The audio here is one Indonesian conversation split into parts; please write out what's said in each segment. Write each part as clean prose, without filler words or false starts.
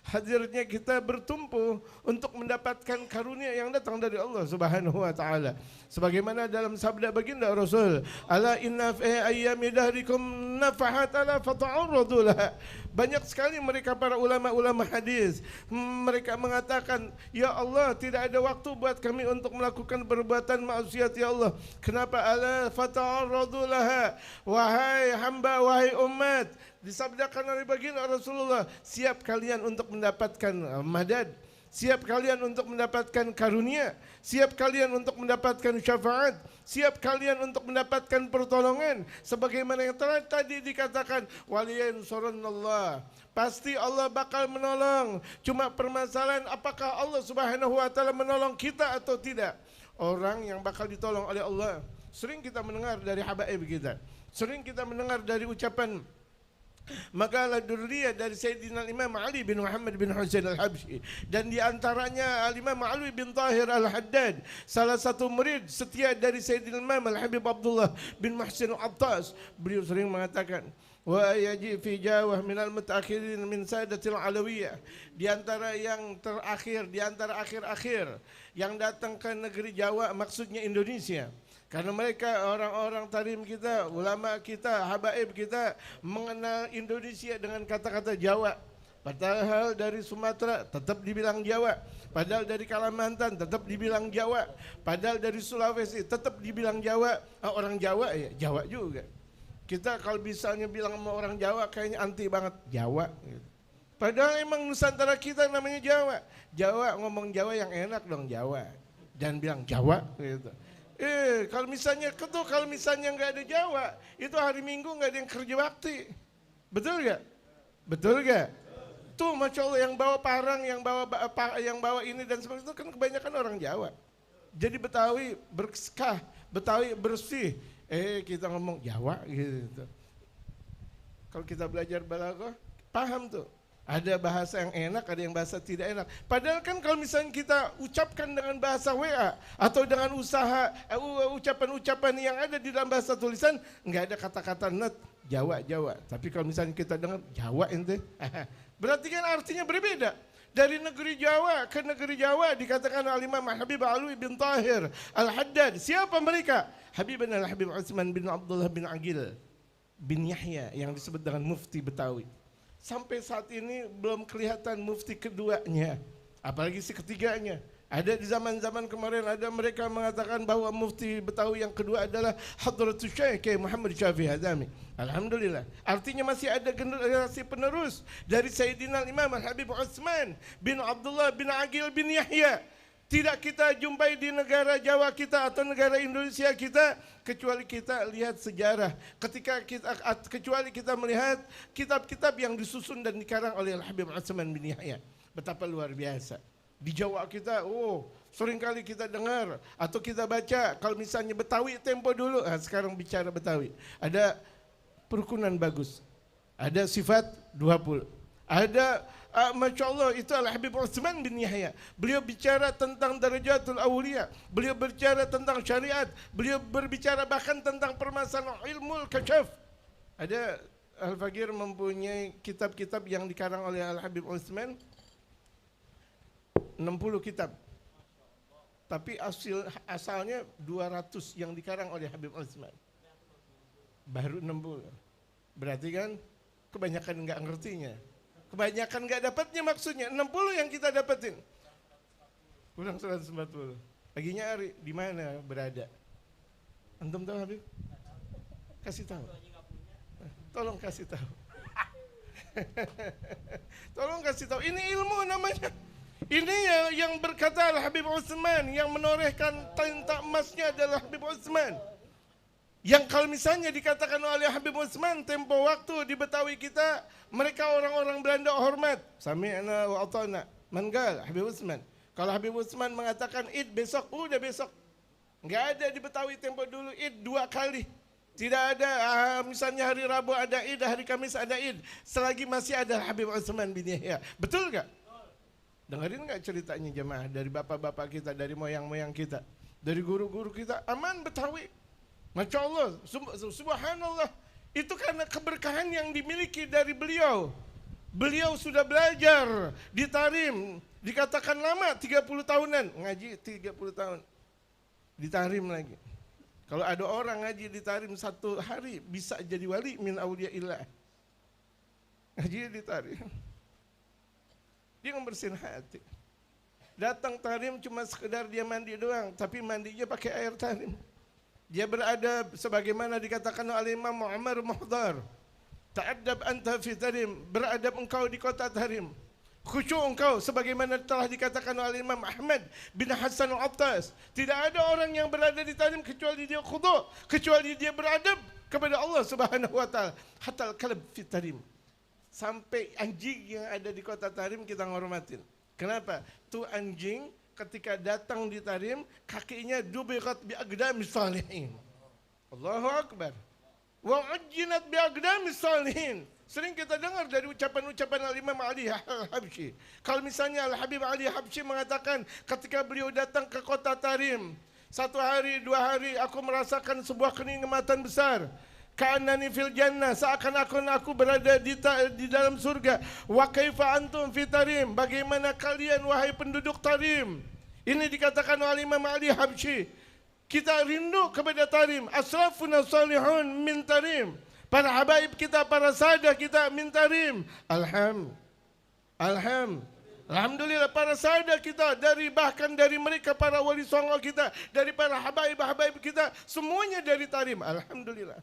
hadirnya kita bertumpu untuk mendapatkan karunia yang datang dari Allah Subhanahu wa taala. Sebagaimana dalam sabda baginda Rasul, ala inna fi ayyami dahrikum nafahat ala fata'arradu laha. Banyak sekali mereka para ulama-ulama hadis, mereka mengatakan, ya Allah, tidak ada waktu buat kami untuk melakukan perbuatan maksiat ya Allah. Kenapa? Ala fata'arradu laha. Wahai hamba, wahai umat, disabdakan oleh baginda Rasulullah, siap kalian untuk mendapatkan madad, siap kalian untuk mendapatkan karunia, siap kalian untuk mendapatkan syafaat, siap kalian untuk mendapatkan pertolongan. Sebagaimana yang telah tadi dikatakan, waliyansurannallah, pasti Allah bakal menolong. Cuma permasalahan apakah Allah Subhanahu wa taala menolong kita atau tidak. Orang yang bakal ditolong oleh Allah, sering kita mendengar dari habaib kita, sering kita mendengar dari ucapan makalah durriyah dari Sayyidina Imam Ali bin Muhammad bin Husain al-Habsyi, dan diantaranya Imam Ali bin Tahir al-Haddad, salah satu murid setia dari Sayyidina Imam al-Habib Abdullah bin Muhsin al-Attas. Beliau sering mengatakan, wa yaji fi jawah minal mutakhirin min sadatil alawiyah, di antara yang terakhir, di antara akhir-akhir yang datang ke negeri Jawa, maksudnya Indonesia. Karena mereka orang-orang tarim kita, ulama kita, habaib kita mengenal Indonesia dengan kata-kata Jawa. Padahal dari Sumatera tetap dibilang Jawa, padahal dari Kalimantan tetap dibilang Jawa, padahal dari Sulawesi tetap dibilang Jawa. Orang Jawa ya Jawa juga. Kita kalau misalnya bilang sama orang Jawa kayaknya anti banget Jawa gitu. Padahal emang Nusantara kita namanya Jawa. Jawa, ngomong Jawa yang enak dong Jawa. Jangan bilang Jawa gitu. Kalau misalnya nggak ada Jawa, itu hari Minggu nggak ada yang kerja bakti. Betul gak? Betul gak? Tuh Masya Allah, yang bawa parang, yang bawa ini dan sebagainya itu kan kebanyakan orang Jawa. Jadi Betawi berkah, Betawi bersih. Kita ngomong Jawa gitu. Kalau kita belajar balaghah, paham tuh. Ada bahasa yang enak, ada yang bahasa tidak enak. Padahal kan kalau misalnya kita ucapkan dengan bahasa WA atau dengan ucapan-ucapan yang ada di dalam bahasa tulisan, nggak ada kata-kata net Jawa. Tapi kalau misalnya kita dengar Jawa ente, berarti kan artinya berbeda. Dari negeri Jawa ke negeri Jawa dikatakan Al-Imam Habib Ali bin Tahir Al-Haddad. Siapa mereka? Habib Al-Habib Utsman bin Abdullah bin Aqil bin Yahya yang disebut dengan Mufti Betawi. Sampai saat ini belum kelihatan mufti keduanya, apalagi si ketiganya. Ada di zaman-zaman kemarin ada mereka mengatakan bahwa mufti Betawi yang kedua adalah Hadratus Syekh Muhammad Syafi'i Hadzami. Alhamdulillah, artinya masih ada generasi penerus dari Sayyidina Imam Habib Utsman bin Abdullah bin Aqil bin Yahya. Tidak kita jumpai di negara Jawa kita atau negara Indonesia kita, kecuali kita lihat sejarah. Kecuali kita melihat kitab-kitab yang disusun dan dikarang oleh Habib Utsman bin Yahya. Betapa luar biasa. Di Jawa kita, seringkali kita dengar atau kita baca, kalau misalnya Betawi tempo dulu, sekarang bicara Betawi. Ada perukunan bagus, ada sifat 20, ada Masya Allah, itu Al-Habib Utsman bin Yahya. Beliau bicara tentang darajatul awliya, beliau bicara tentang syariat, beliau berbicara bahkan tentang permasalahan ilmu kasyaf. Ada Al-Faqir mempunyai kitab-kitab yang dikarang oleh Al-Habib Utsman 60 kitab. Tapi asalnya 200 yang dikarang oleh Habib Utsman. Baru 60. Berarti kan kebanyakan enggak ngertinya. Kebanyakan nggak dapatnya maksudnya, 60 yang kita dapetin. Kurang 140. Lagi nyari di mana berada. Antum tahu Habib? Kasih tahu. Tolong kasih tahu. Tolong kasih tahu. Ini ilmu namanya. Ini yang berkata Al-Habib Utsman, yang menorehkan tinta emasnya adalah Habib Utsman. Yang kalau misalnya dikatakan oleh Habib Utsman, tempo waktu di Betawi kita, mereka orang-orang Belanda hormat. Sami'na wa ata'na. Manggal Habib Utsman. Kalau Habib Utsman mengatakan Id besok, udah besok. Enggak ada di Betawi tempo dulu Id 2 kali. Tidak ada misalnya hari Rabu ada Id, hari Kamis ada Id. Selagi masih ada Habib Utsman bin Yahya. Betul enggak? Dengerin enggak ceritanya jemaah dari bapak-bapak kita, dari moyang-moyang kita, dari guru-guru kita, aman Betawi. Masya Allah, subhanallah, itu karena keberkahan yang dimiliki dari beliau. Beliau sudah belajar di Tarim, dikatakan lama 30 tahunan, ngaji 30 tahun. Di Tarim lagi. Kalau ada orang ngaji di Tarim 1 hari bisa jadi wali min auliyaillah. Ngaji di Tarim. Dia ngebersihin hati. Datang Tarim cuma sekedar dia mandi doang, tapi mandinya pakai air Tarim. Dia beradab sebagaimana dikatakan oleh Imam Muhammad Muhdar. Ta'addab anta fi Tarim, beradab engkau di kota Tarim. Khusyuk engkau sebagaimana telah dikatakan oleh Imam Ahmad bin Hasan al-Attas. Tidak ada orang yang berada di Tarim kecuali dia khudu', kecuali dia beradab kepada Allah Subhanahu wa taala. Hatta al-kalb fi Tarim. Sampai anjing yang ada di kota Tarim kita ngormatin. Kenapa? Tuh anjing ketika datang di Tarim kakinya dubiqat bi aqdamis salihin. Allahu akbar. Wa ajinat bi aqdamis salihin. Sering kita dengar dari ucapan-ucapan Al-Imam Ali Al-Habsyi. Kalau misalnya Al-Habib Ali Habsyi mengatakan ketika beliau datang ke kota Tarim, 1 hari, 2 hari aku merasakan sebuah kenikmatan besar. Ka'annani fil jannah, seakan-akan aku berada di dalam surga. Wa kaifa antum fi Tarim, bagaimana kalian wahai penduduk Tarim? Ini dikatakan oleh Imam Ali Habsyi. Kita rindu kepada Tarim. Asrafuna salihun min Tarim. Para habaib kita, para sahadah kita min Tarim. Alhamdulillah para sahadah kita, bahkan dari mereka para wali songo kita, dari para habaib kita, semuanya dari Tarim. Alhamdulillah.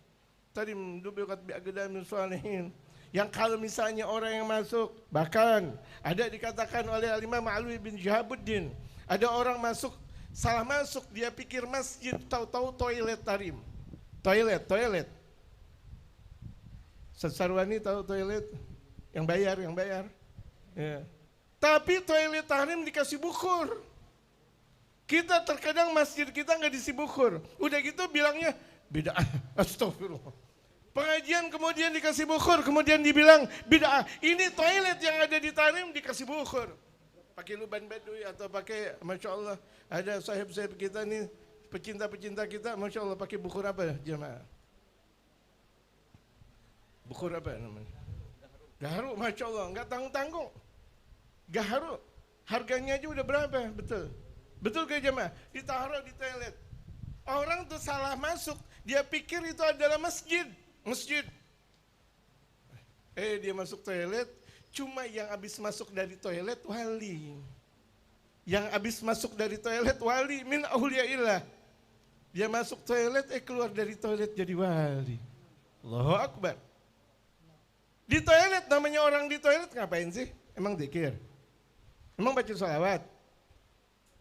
Tarim dubiqat bi aqdamis salihin. Yang kalau misalnya orang yang masuk, bahkan ada dikatakan oleh Imam Alwi bin Jihabuddin, ada orang masuk, salah masuk, dia pikir masjid, tahu-tahu toilet Tarim. Toilet. Sarwani tahu toilet? Yang bayar. Ya. Tapi toilet Tarim dikasih bukur. Kita terkadang masjid kita nggak diisi bukur. Udah gitu bilangnya bid'ah. Astagfirullah. Pengajian kemudian dikasih bukur, kemudian dibilang bid'ah. Ini toilet yang ada di Tarim dikasih bukur. Pakai luban badui atau pakai, Masya Allah, ada sahib-sahib kita nih, pecinta-pecinta kita, Masya Allah, pakai bukur apa jemaah? Bukur apa namanya? Gaharu, Masya Allah, nggak tanggung-tanggung. Gaharu, harganya aja udah berapa? Betul ke jemaah? Ditaruh di toilet. Orang tuh salah masuk, dia pikir itu adalah masjid. Dia masuk toilet, cuma yang habis masuk dari toilet wali. Yang habis masuk dari toilet wali min auliyaillah. Dia masuk toilet, keluar dari toilet jadi wali. Allahu akbar. Di toilet, namanya orang di toilet ngapain sih? Emang zikir? Emang baca sholawat?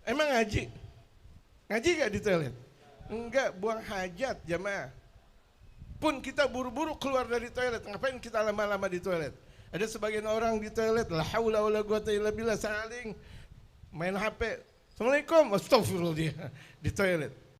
Emang ngaji? Ngaji gak di toilet? Enggak, buang hajat jamaah. Pun kita buru-buru keluar dari toilet, ngapain kita lama-lama di toilet? Ada sebagian orang di toilet, la haula wala quwata illa billah, saling main HP. Assalamualaikum, astagfirullah dia di toilet.